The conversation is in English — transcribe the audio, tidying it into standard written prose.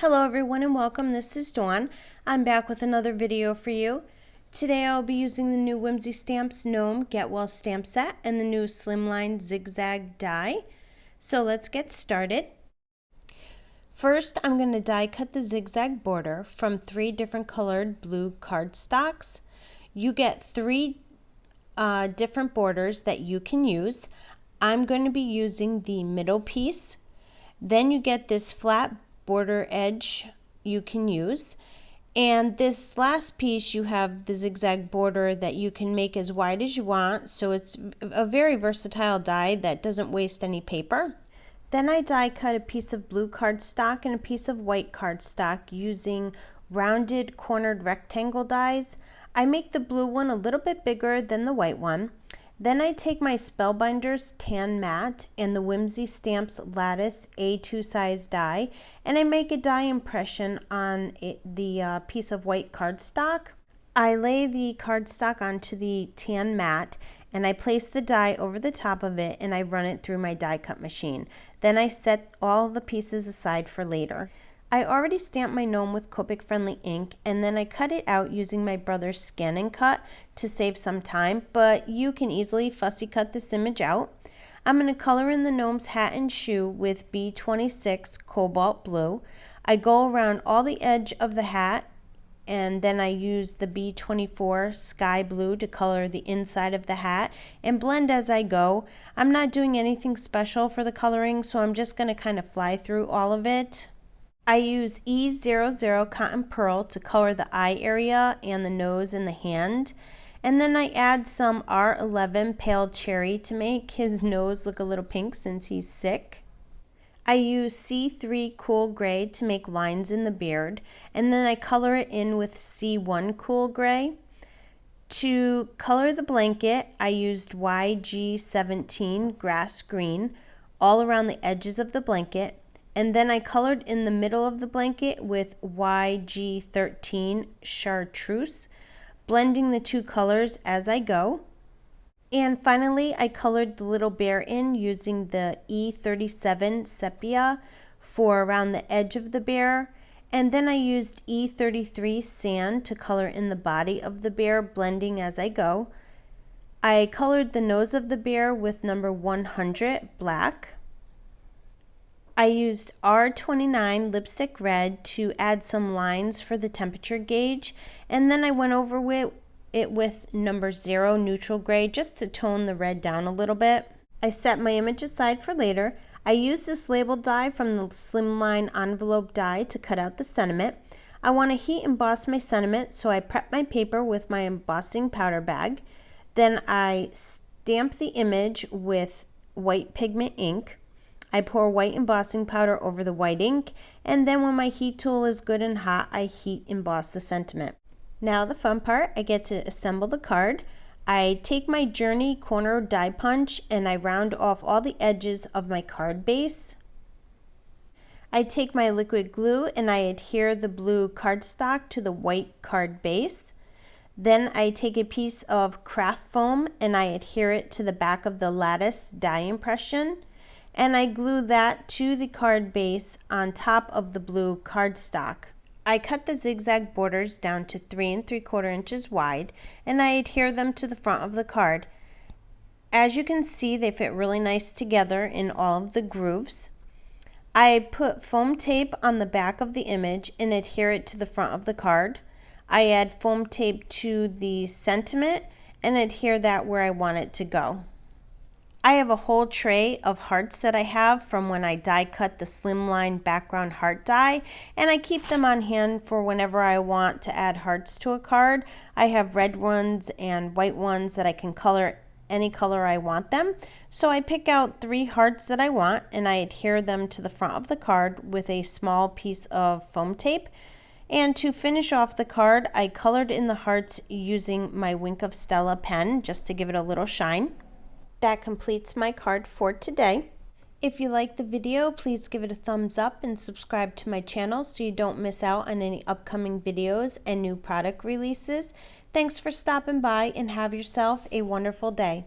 Hello everyone and welcome. This is Dawn. I'm back with another video for you. Today I'll be using the new Whimsy Stamps Gnome Get Well stamp set and the new Slimline Zig Zag die. So let's get started. First I'm going to die cut the zigzag border from 3 different colored blue cardstocks. You get 3 different borders that you can use. I'm going to be using the middle piece. Then you get this flat border edge you can use, and this last piece you have the zigzag border that you can make as wide as you want, so it's a very versatile die that doesn't waste any paper. Then I die cut a piece of blue cardstock and a piece of white cardstock using rounded cornered rectangle dies. I make the blue one a little bit bigger than the white one. Then I take my Spellbinders Tan Matte and the Whimsy Stamps Lattice A2 size die, and I make a die impression on the piece of white cardstock. I lay the cardstock onto the Tan Matte and I place the die over the top of it and I run it through my die cut machine. Then I set all the pieces aside for later. I already stamped my gnome with Copic friendly ink, and then I cut it out using my brother's Scan and Cut to save some time, but you can easily fussy cut this image out. I'm going to color in the gnome's hat and shoe with B26 Cobalt Blue. I go around all the edge of the hat, and then I use the B24 Sky Blue to color the inside of the hat and blend as I go. I'm not doing anything special for the coloring, so I'm just going to kind of fly through all of it. I use E00 Cotton Pearl to color the eye area and the nose and the hand. And then I add some R11 Pale Cherry to make his nose look a little pink since he's sick. I use C3 Cool Gray to make lines in the beard. And then I color it in with C1 Cool Gray. To color the blanket, I used YG17 Grass Green all around the edges of the blanket. And then I colored in the middle of the blanket with YG13 Chartreuse, blending the 2 colors as I go. And finally, I colored the little bear in using the E37 Sepia for around the edge of the bear. And then I used E33 Sand to color in the body of the bear, blending as I go. I colored the nose of the bear with number 100 Black. I used R29 Lipstick Red to add some lines for the temperature gauge, and then I went over it with number 0 Neutral Gray just to tone the red down a little bit. I set my image aside for later. I used this label die from the Slimline envelope die to cut out the sentiment. I want to heat emboss my sentiment, so I prep my paper with my embossing powder bag. Then I stamp the image with white pigment ink. I pour white embossing powder over the white ink, and then when my heat tool is good and hot, I heat emboss the sentiment. Now the fun part, I get to assemble the card. I take my Journey corner die punch and I round off all the edges of my card base. I take my liquid glue and I adhere the blue cardstock to the white card base. Then I take a piece of craft foam and I adhere it to the back of the Lattice die impression. And I glue that to the card base on top of the blue cardstock. I cut the zigzag borders down to 3 3/4 inches wide, and I adhere them to the front of the card. As you can see, they fit really nice together in all of the grooves. I put foam tape on the back of the image and adhere it to the front of the card. I add foam tape to the sentiment and adhere that where I want it to go. I have a whole tray of hearts that I have from when I die cut the Slimline background heart die, and I keep them on hand for whenever I want to add hearts to a card. I have red ones and white ones that I can color any color I want them. So I pick out 3 hearts that I want and I adhere them to the front of the card with a small piece of foam tape. And to finish off the card, I colored in the hearts using my Wink of Stella pen just to give it a little shine. That completes my card for today. If you like the video, please give it a thumbs up and subscribe to my channel so you don't miss out on any upcoming videos and new product releases. Thanks for stopping by and have yourself a wonderful day.